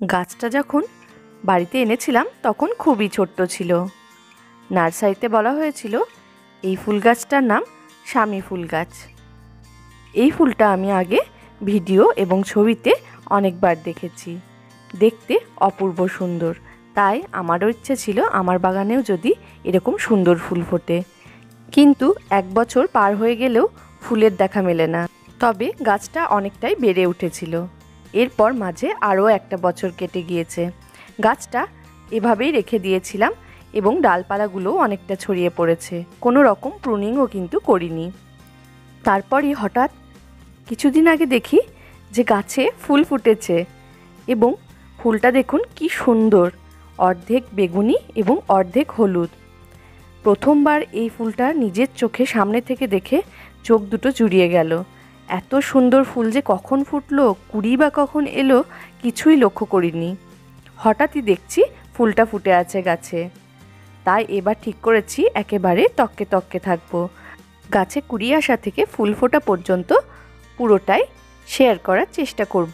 গাছটা যখন বাড়িতে এনেছিলাম তখন খুবই ছোট্ট ছিল। নার্সারিতে বলা হয়েছিল এই ফুল গাছটার নাম স্বামী ফুল গাছ। এই ফুলটা আমি আগে ভিডিও এবং ছবিতে অনেকবার দেখেছি, দেখতে অপূর্ব সুন্দর। তাই আমারও ইচ্ছে ছিল আমার বাগানেও যদি এরকম সুন্দর ফুল ফোটে। কিন্তু 1 বছর পার হয়ে গেলেও ফুলের দেখা মেলে না। তবে গাছটা অনেকটাই বেড়ে উঠেছিল। এরপর মাঝে আরও 1 বছর কেটে গিয়েছে। গাছটা এভাবেই রেখে দিয়েছিলাম এবং ডালপালাগুলোও অনেকটা ছড়িয়ে পড়েছে। কোনো রকম প্রুনিংও কিন্তু করিনি। তারপরই হঠাৎ কিছুদিন আগে দেখি যে গাছে ফুল ফুটেছে এবং ফুলটা দেখুন কি সুন্দর, অর্ধেক বেগুনি এবং অর্ধেক হলুদ। প্রথমবার এই ফুলটা নিজের চোখে সামনে থেকে দেখে চোখ দুটো জুড়িয়ে গেল। এত সুন্দর ফুল যে কখন ফুটলো, কুড়ি বা কখন এলো কিছুই লক্ষ্য করিনি। হঠাৎই দেখছি ফুলটা ফুটে আছে গাছে। তাই এবার ঠিক করেছি একেবারে তককে তককে থাকবো। গাছে কুড়ি আসা থেকে ফুল ফোটা পর্যন্ত পুরোটাই শেয়ার করার চেষ্টা করব।